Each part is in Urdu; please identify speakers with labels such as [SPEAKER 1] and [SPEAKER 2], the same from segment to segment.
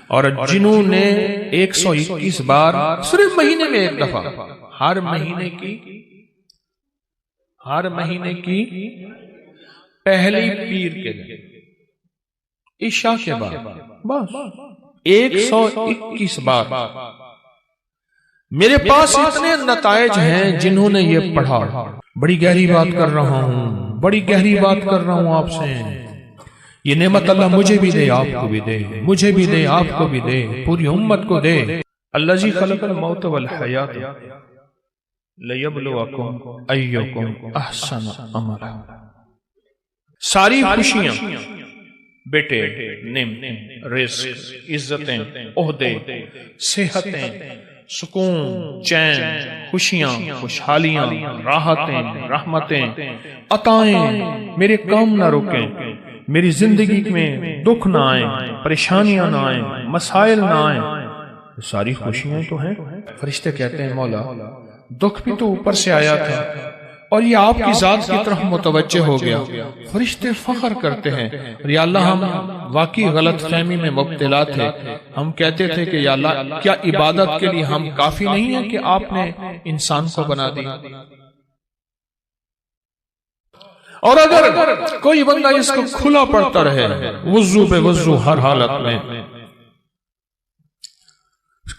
[SPEAKER 1] اور جنہوں نے 121 بار صرف مہینے میں ایک دفعہ ہر مہینے کی پہلی پیر کے دن عشاء کے بعد بس 121 بار. میرے پاس اتنے نتائج ہیں جنہوں نے یہ پڑھا. بڑی گہری بات کر رہا ہوں آپ سے. یہ نعمت اللہ مجھے بھی دے، آپ کو بھی دے، مجھے بھی دے، آپ کو بھی دے، پوری امت کو دے. الذی خلق الموت والحیات لیبلوکم ایکم احسن عملا. ساری خوشیاں، بیٹے، نعمتیں، رزق، عزتیں، عہدے، صحتیں، سکون، چین، خوشیاں، خوشحالیاں، راحتیں، رحمتیں، عطائیں میرے کام نہ روکیں. میری زندگی میں دکھ نہ آئیں، پریشانیاں نہ آئیں، مسائل نہ آئیں. ساری خوشیاں تو ہیں. فرشتے کہتے ہیں مولا دکھ بھی تو اوپر سے آیا تھا اور یہ آپ کی ذات کی طرف متوجہ ہو گیا. فرشتے فخر کرتے ہیں یا اللہ ہم واقعی غلط فہمی میں مبتلا تھے. ہم کہتے تھے کہ یا اللہ کیا عبادت کے لیے ہم کافی نہیں ہیں کہ آپ نے انسان کو بنا دیا. اور اگر کوئی بندہ اس کو کھلا پڑتا رہے وضو بے وضو ہر حالت میں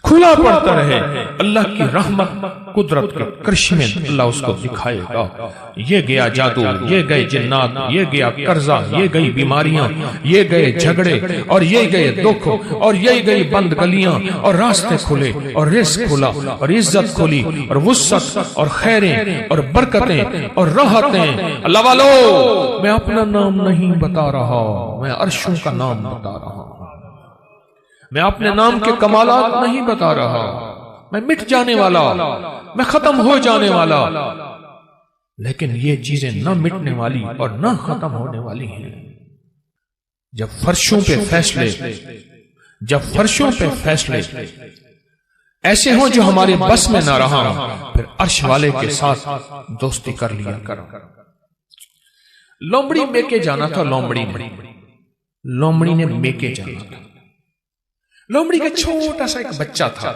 [SPEAKER 1] کھلا پڑتا رہے، اللہ کی رحمت قدرت کے کرشمے اللہ اس کو دکھائے گا. یہ گیا جادو، یہ گئے جنات، یہ گیا قرضہ، یہ گئی بیماریاں، یہ گئے جھگڑے، اور یہ گئے دکھ، اور یہ گئی بند گلیاں، اور راستے کھلے، اور رزق کھلا، اور عزت کھلی، اور وسعت، اور خیریں، اور برکتیں، اور راحتیں. اللہ والو میں اپنا نام نہیں بتا رہا، میں عرشوں کا نام بتا رہا ہوں. میں اپنے نام کے کمالات نہیں بتا رہا. میں مٹ جانے والا، میں ختم ہو جانے والا، لیکن یہ چیزیں نہ مٹنے والی اور نہ ختم ہونے والی ہیں. جب فرشوں پہ فیصلے ایسے ہوں جو ہمارے بس میں نہ رہا، پھر عرش والے کے ساتھ دوستی کر لیا کرو. لومڑی میکے جانا تھا. لومڑی نے میکے جانا تھا. لومڑی کا چھوٹا سا ایک بچہ تھا.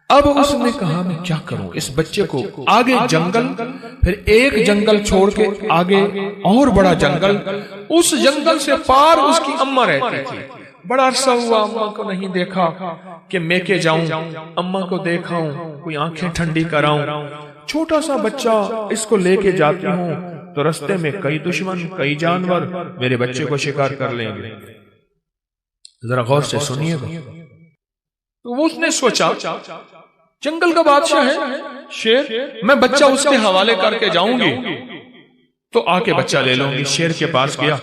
[SPEAKER 1] اب اس نے کہا میں کیا کروں اس بچے کو. آگے جنگل، پھر ایک جنگل چھوڑ کے آگے اور بڑا جنگل، اس جنگل سے پار اس کی اماں رہتی تھی. بڑا عرصہ ہوا اماں کو نہیں دیکھا کہ میں کے جاؤں، اماں کو دیکھاؤں، کوئی آنکھیں ٹھنڈی کراؤں. چھوٹا سا بچہ اس کو لے کے جاتی ہوں تو رستے میں کئی دشمن، کئی جانور میرے بچے کو شکار کر لیں گے. ذرا غور سے سنیے گا. تو اس نے سوچا جنگل کا بادشاہ ہے شیر، میں بچہ اس کے حوالے کر کے جاؤں گی تو آ کے بچہ لے لوں گی. شیر کے پاس گیا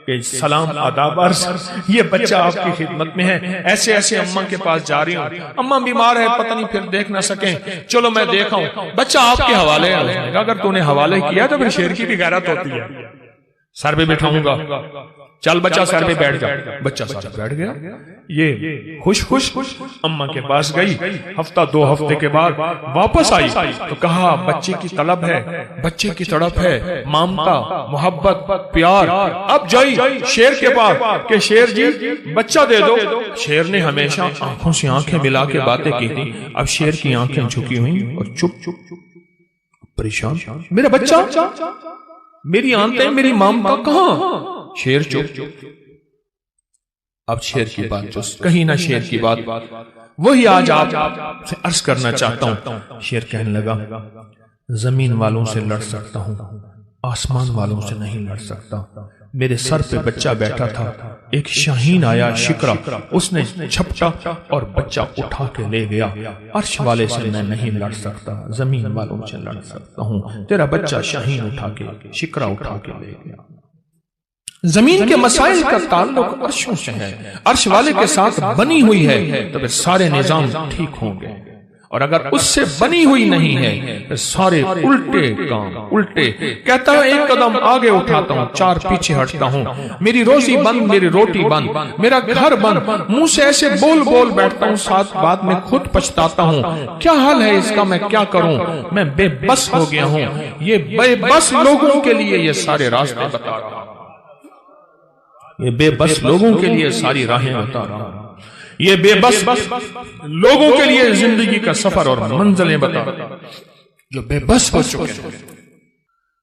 [SPEAKER 1] کہ سلام آداب عرض، یہ بچہ آپ کی خدمت میں ہے. ایسے اماں کے پاس جا رہی ہوں، اماں بیمار ہے، پتہ نہیں پھر دیکھ نہ سکیں، چلو میں دیکھاؤں. بچہ آپ کے حوالے ہے. اگر تو نے حوالے کیا تو پھر شیر کی بھی غیرت ہوتی ہے. سر پہ بٹھاؤں گا، چل بچہ سر پہ بیٹھ جا. بچہ سر پہ بیٹھ گیا. یہ خوش اماں کے پاس گئی. ہفتہ 2 ہفتے کے بعد واپس آئی تو کہا بچے کی طلب ہے، بچے کی تڑپ ہے، مامتا، محبت، پیار. اب جائی شیر کے پاس کہ شیر جی بچہ دے دو. شیر نے ہمیشہ آنکھوں سے آنکھیں ملا کے باتیں کی تھی. اب شیر کی آنکھیں جھکی ہوئی اور چپ پریشان. میرا بچہ، میری آنتیں، میری مامتا کہاں؟ شیر چپ. اب شیر کی بات جو کہیں نہ شیر کی بات وہی آج آپ سے عرض کرنا چاہتا ہوں. شیر کہنے لگا زمین والوں سے لڑ سکتا ہوں، آسمان والوں سے نہیں لڑ سکتا. میرے سر پہ بچہ بیٹھا تھا، ایک شاہین آیا شکرا، اس نے چھپٹا اور بچہ اٹھا کے لے گیا. عرش والے سے میں نہیں لڑ سکتا، زمین والوں سے لڑ سکتا ہوں. تیرا بچہ شاہین اٹھا کے، شکرا اٹھا کے لے گیا. زمین کے مسائل کا تعلق عرشوں سے ہے، عرش والے کے ساتھ بنی ہوئی ہے تو پھر سارے نظام ٹھیک ہوں گے. اور اگر اس سے بنی ہوئی نہیں ہے پھر سارے الٹے کام الٹے. کہتا ہے ایک قدم آگے اٹھاتا ہوں، 4 پیچھے ہٹتا ہوں. میری روزی بند، میری روٹی بند، میرا گھر بند. منہ سے ایسے بول بیٹھتا ہوں، ساتھ بعد میں خود پچھتاتا ہوں. کیا حل ہے اس کا، میں کیا کروں؟ میں بے بس ہو گیا ہوں. یہ بے بس لوگوں کے لیے یہ سارے راستے بتا رہا ہوں. یہ بے بس لوگوں کے لیے ساری راہیں بتا رہا ہوں، یہ بے بس لوگوں کے لیے زندگی کا سفر اور منزلیں بتا رہا ہوں جو بے بس ہو چکے ہیں۔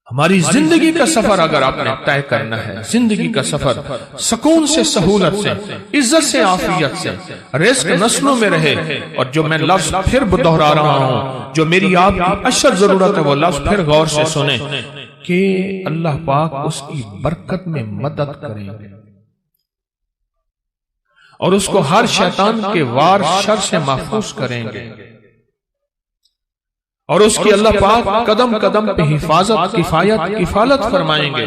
[SPEAKER 1] ہماری زندگی کا سفر اگر آپ نے طے کرنا ہے، زندگی کا سفر سکون سے، سہولت سے، عزت سے، عافیت سے، رزق نسلوں میں رہے، اور جو میں لفظ پھر دہرا رہا ہوں، جو میری آپ کی اشد ضرورت ہے، وہ لفظ پھر غور سے سنیں کہ اللہ پاک اس کی برکت میں مدد کریں گے اور اس کو ہر شیطان کے وار شر سے محفوظ کریں گے، اور اس کی اللہ پاک قدم قدم پہ حفاظت، کفالت فرمائیں گے۔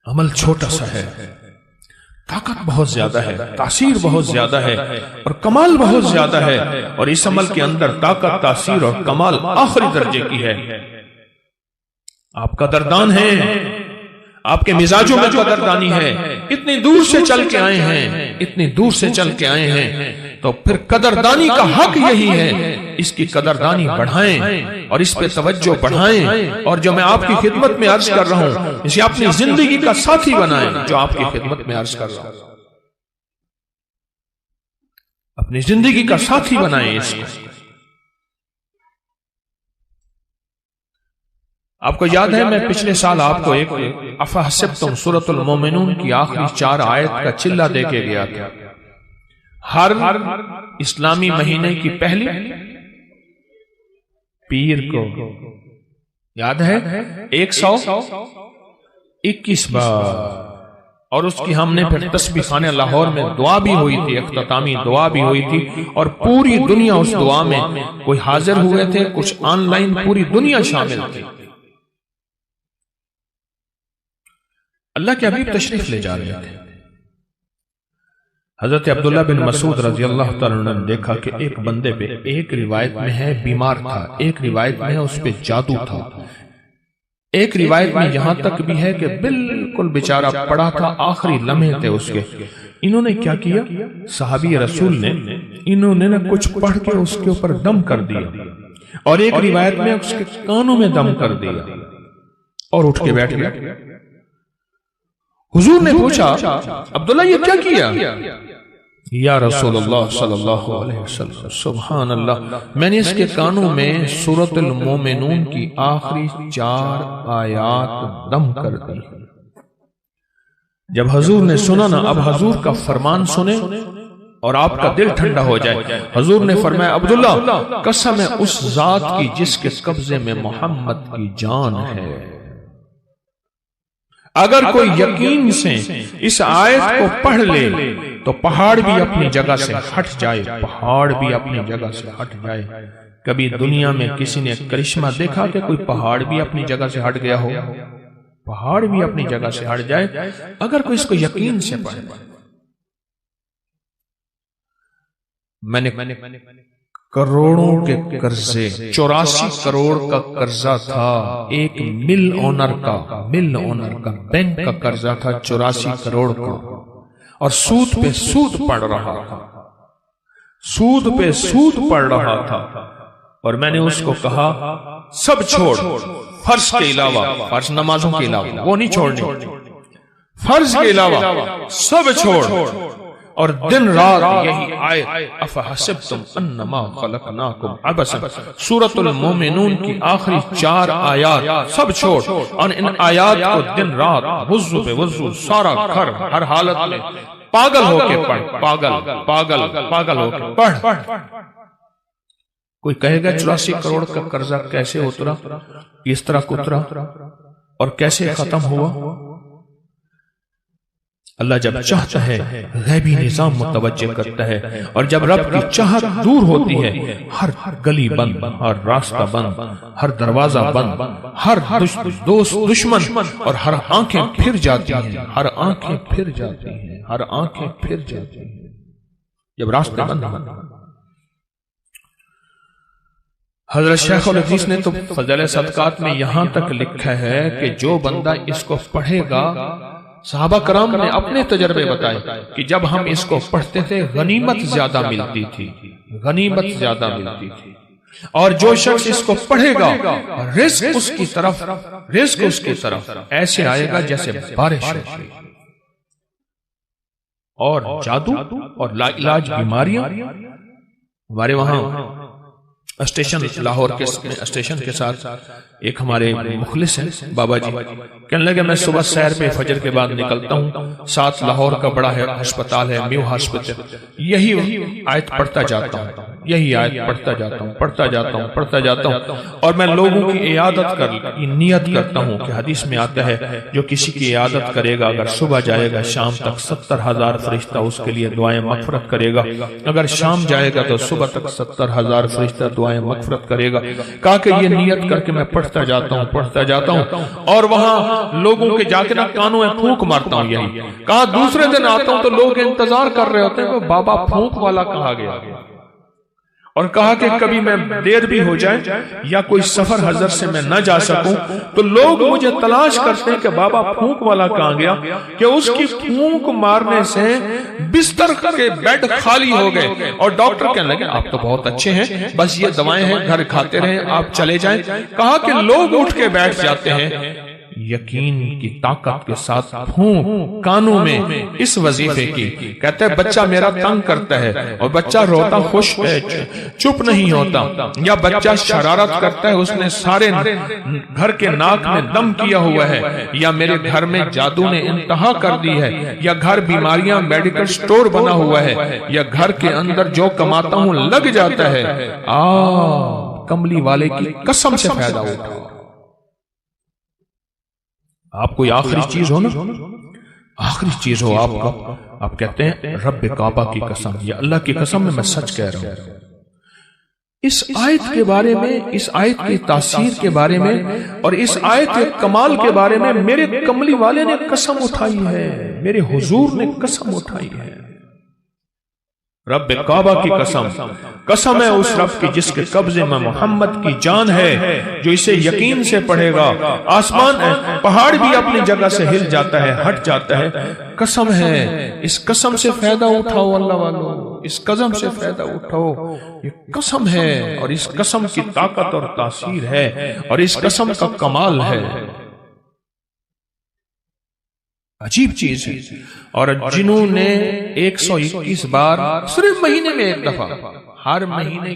[SPEAKER 1] عمل چھوٹا سا ہے، طاقت بہت زیادہ ہے، تاثیر بہت زیادہ ہے، اور کمال بہت زیادہ ہے، اور اس عمل کے اندر طاقت، تاثیر اور کمال آخری درجے کی ہے۔ آپ قدردان ہیں، آپ کے مزاجوں میں قدردانی ہے، اتنی دور سے چل کے آئے ہیں، اتنی دور سے چل کے آئے ہیں، تو پھر قدردانی کا حق یہی ہے، اس کی قدردانی بڑھائیں اور اس پہ توجہ بڑھائیں، اور جو میں آپ کی خدمت میں عرض کر رہا ہوں اسے اپنی زندگی کا ساتھی بنائیں، جو آپ کی خدمت میں عرض کر رہا ہوں اپنی زندگی کا ساتھی بنائیں اس کو۔ آپ کو یاد ہے میں پچھلے سال آپ کو ایک افحسبتم سورۃ المومنون کی آخری 4 آیت کا چلہ دے کے گیا تھا۔ ہر اسلامی مہینے کی پہلی پیر کو یاد ہے 121 بار، اور اس کی ہم نے پھر تسبیح خانہ لاہور میں دعا بھی ہوئی تھی، اختتامی دعا بھی ہوئی تھی، اور پوری دنیا اس دعا میں، کوئی حاضر ہوئے تھے، کچھ آن لائن، پوری دنیا شامل تھی۔ اللہ کے حبیب تشریف لے جا رہے تھے، حضرت عبداللہ بن مسعود رضی اللہ تعالیٰ عنہ نے دیکھا کہ ایک بندے پہ، ایک روایت میں ہے بیمار تھا، ایک روایت میں ہے اس پہ جادو تھا، ایک روایت میں یہاں تک بھی ہے کہ بالکل بیچارہ پڑا تھا، آخری لمحے تھے اس کے۔ انہوں نے کیا کیا؟ صحابی رسول نے انہوں نے کچھ پڑھ کے اس کے اوپر دم کر دیا، اور ایک روایت میں اس کے کانوں میں دم کر دیا اور اٹھ کے بیٹھ گیا۔ حضور نے پوچھا عبداللہ یہ کیا کیا؟ یا رسول اللہ صلی اللہ علیہ وسلم، سبحان اللہ، میں نے اس کے کانوں میں سورۃ المومنون کی آخری 4 آیات دم کر دی۔ جب حضور نے سنا نا، اب حضور کا فرمان سنیں اور آپ کا دل ٹھنڈا ہو جائے۔ حضور نے فرمایا عبداللہ قسم ہے اس ذات کی جس کے قبضے میں محمد کی جان ہے، اگر کوئی یقین سے اس آیت کو پڑھ لے تو پہاڑ بھی اپنی جگہ سے ہٹ جائے، پہاڑ بھی اپنی جگہ سے ہٹ جائے۔ کبھی دنیا میں کسی نے کرشمہ دیکھا کہ کوئی پہاڑ بھی اپنی جگہ سے ہٹ گیا ہو؟ پہاڑ بھی اپنی جگہ سے ہٹ جائے اگر کوئی اس کو یقین سے پڑھے۔ میں نے کروڑوں کے قرضے، 84 کروڑ کا قرضہ تھا، ایک مل اونر کا بینک کا قرضہ تھا 84 کروڑ کا، اور سود پہ سود پڑ رہا تھا، سود پہ سود پڑ رہا تھا، اور میں نے اس کو کہا سب چھوڑ، فرض کے علاوہ، فرض نمازوں کے علاوہ وہ نہیں چھوڑنی، فرض کے علاوہ سب چھوڑ، اور دن رات یہی آیت افحسبتم انما خلقناکم عبثا، سورۃ المومنون کی آخری 4 آیات سب چھوڑ، اور ان آیات کو دن رات وضو پہ وضو، سارا گھر ہر حالت میں پاگل ہو کے پڑھ، پاگل ہو کے پڑھ۔ کوئی کہے گا 84 کروڑ کا قرضہ کیسے اترا، اس طرح اترا اور کیسے ختم ہوا؟ اللہ جب چاہتا ہے غیبی نظام متوجہ کرتا ہے، اور جب رب کی چاہت دور ہوتی ہے ہر گلی بند، ہر راستہ بند، ہر دروازہ بند، ہر دوست دشمن، اور ہر آنکھیں پھر جاتی ہیں، ہر آنکھیں پھر جاتی ہیں، ہر آنکھیں پھر جاتی ہیں جب راستے بند ہیں۔ حضرت شیخ الحدیث نے تو فضائل صدقات میں یہاں تک لکھا ہے کہ جو بندہ اس کو پڑھے گا، صحابہ کرام نے اپنے تجربے بتائے کہ جب ہم اس کو پڑھتے تھے غنیمت زیادہ ملتی تھی، غنیمت زیادہ ملتی تھی۔ اور جو شخص اس کو پڑھے گا رزق اس کی طرف ایسے آئے گا جیسے بارش ہوتی ہے۔ اور جادو اور لا علاج بیماریاں، ہمارے وہاں اسٹیشن لاہور کے اسٹیشن کے ساتھ ایک ہمارے مخلص ہیں بابا جی، کہنے لگے میں صبح سیر پہ فجر کے بعد نکلتا ہوں، ساتھ لاہور کا بڑا ہے ہسپتال ہے میو ہاسپٹل، یہی آیت پڑھتا جاتا ہوں، یہی آیت پڑھتا جاتا ہوں اور میں لوگوں کی عیادت کی نیت کرتا ہوں کہ حدیث میں آتا ہے جو کسی کی عیادت کرے گا اگر صبح جائے گا شام تک 70,000 فرشتہ اس کے لیے دعائیں مغفرت کرے گا، اگر شام جائے گا تو صبح تک 70,000 فرشتہ دعائیں مغفرت کرے گا۔ کہا کہ یہ نیت کر کے میں پڑھتا جاتا ہوں اور وہاں لوگوں کے جا کے نہ کانوں میں پھونک مارتا ہوں یہی۔ کہا دوسرے دن آتا ہوں تو لوگ انتظار کر رہے ہوتے ہیں کہ بابا پھونک والا کہا گیا، اور کہا کہ کبھی میں دیر بھی ہو جائے یا کوئی سفر حضر سے میں نہ جا سکوں تو لوگ مجھے تلاش کرتے ہیں کہ بابا پھونک والا کہاں گیا، کہ اس کی پھونک مارنے سے بستر کے بیڈ خالی ہو گئے اور ڈاکٹر کہنے لگے آپ تو بہت اچھے ہیں، بس یہ دوائیں ہیں گھر کھاتے رہیں آپ چلے جائیں۔ کہا کہ لوگ اٹھ کے بیٹھ جاتے ہیں یقین کی طاقت کے ساتھ پھونک کانوں میں اس وظیفے کی، کہتے ہیں بچہ میرا تنگ کرتا ہے اور بچہ روتا خوش ہے چپ نہیں ہوتا، یا بچہ شرارت کرتا ہے اس نے سارے گھر کے ناک میں دم کیا ہوا ہے، یا میرے گھر میں جادو نے انتہا کر دی ہے، یا گھر بیماریاں میڈیکل سٹور بنا ہوا ہے، یا گھر کے اندر جو کماتا ہوں لگ جاتا ہے، کملی والے کی قسم سے فائدہ اٹھاؤ۔ آپ کوئی آخری چیز ہو نا، آخری چیز ہو آپ کا، آپ کہتے ہیں رب کعبہ کی قسم یا اللہ کی قسم میں سچ کہہ رہا ہوں۔ اس آیت کے بارے میں، اس آیت کی تاثیر کے بارے میں اور اس آیت کے کمال کے بارے میں میرے کملی والے نے قسم اٹھائی ہے، میرے حضور نے قسم اٹھائی ہے۔ رب کعبہ کی قسم ہے اس رب کی جس کے قبضے میں محمد کی جان ہے، جو اسے یقین سے پڑھے گا آسمان پہاڑ بھی اپنی جگہ سے ہل جاتا ہے، ہٹ جاتا ہے۔ قسم ہے، اس قسم سے فائدہ اٹھاؤ اللہ والو، اس قسم سے فائدہ اٹھاؤ، یہ قسم ہے اور اس قسم کی طاقت اور تاثیر ہے اور اس قسم کا کمال ہے، عجیب چیز ہے۔ اور جنہوں نے 121 بار صرف مہینے میں ایک دفعہ، ہر مہینے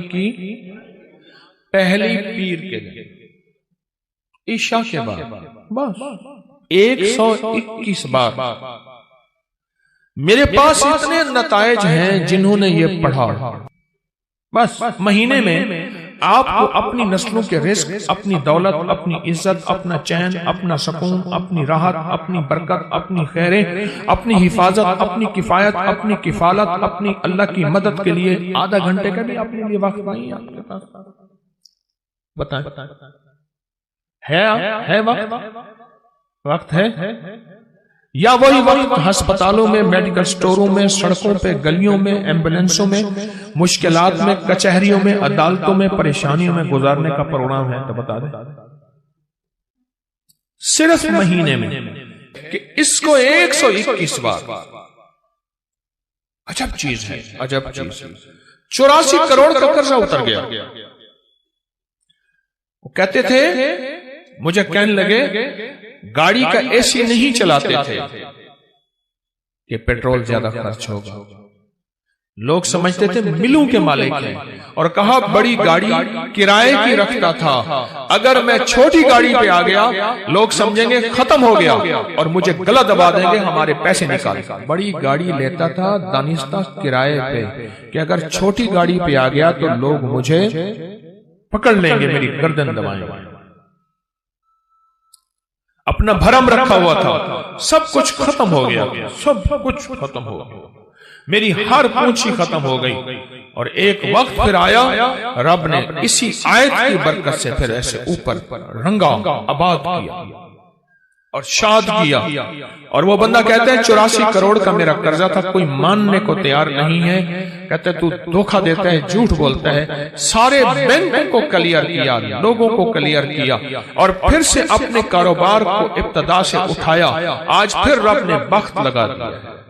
[SPEAKER 1] کی پہلی پیر کے دن عشاء کے بعد بس 121 بار، میرے پاس اتنے نتائج ہیں جنہوں نے یہ پڑھا، بس مہینے میں آپ کو اپنی نسلوں کے رزق، اپنی دولت، اپنی عزت، اپنا چین، اپنا سکون، اپنی راحت، اپنی برکت، اپنی خیریں، اپنی حفاظت، اپنی کفایت، اپنی کفالت، اپنی اللہ کی مدد کے لیے آدھا گھنٹے کا بھی اپنے لیے وقت نہیں ہے آپ کے پاس؟ بتائیں ہے وقت ہے یا وہی وقت ہسپتالوں میں، میڈیکل سٹوروں میں، سڑکوں پہ، گلیوں میں، ایمبولینسوں میں، مشکلات میں، کچہریوں میں، عدالتوں میں، پریشانیوں میں گزارنے کا پروگرام ہے؟ تو بتا دیں صرف مہینے میں کہ اس کو 121 بار، عجب چیز ہے، عجب چیز ہے۔ 84 کروڑ کا قرضہ اتر گیا۔ وہ کہتے تھے، مجھے کہنے لگے گاڑی کا اے سی نہیں چلاتے تھے کہ پیٹرول زیادہ خرچ ہوگا، لوگ سمجھتے تھے ملوں کے مالک ہیں، اور کہا بڑی گاڑی کرائے کی رکھتا تھا، اگر میں چھوٹی گاڑی پہ آ گیا لوگ سمجھیں گے ختم ہو گیا اور مجھے گلا دبا دیں گے، ہمارے پیسے نکال۔ بڑی گاڑی لیتا تھا دانستہ کرائے پہ کہ اگر چھوٹی گاڑی پہ آ گیا تو لوگ مجھے پکڑ لیں گے، میری گردن دبائیں گے۔ اپنا بھرم رکھا ہوا تھا، سب کچھ ختم ہو گیا، سب کچھ ختم ہو گیا، میری ہر پونچھی ختم ہو گئی۔ اور ایک وقت پھر آیا، رب نے اسی آیت کی برکت سے پھر ایسے اوپر رنگا آباد کیا اور شاد کیا۔ اور وہ بندہ کہتا ہے 84 کروڑ کا میرا قرضہ تھا، کوئی ماننے کو تیار نہیں ہے، کہتے ہیں تو دھوکہ دیتا ہے، جھوٹ بولتا ہے۔ سارے بینکوں کو کلیئر کیا، لوگوں کو کلیئر کیا، اور پھر سے اپنے کاروبار کو ابتدا سے اٹھایا۔ آج پھر رب نے بخت لگا دیا ہے۔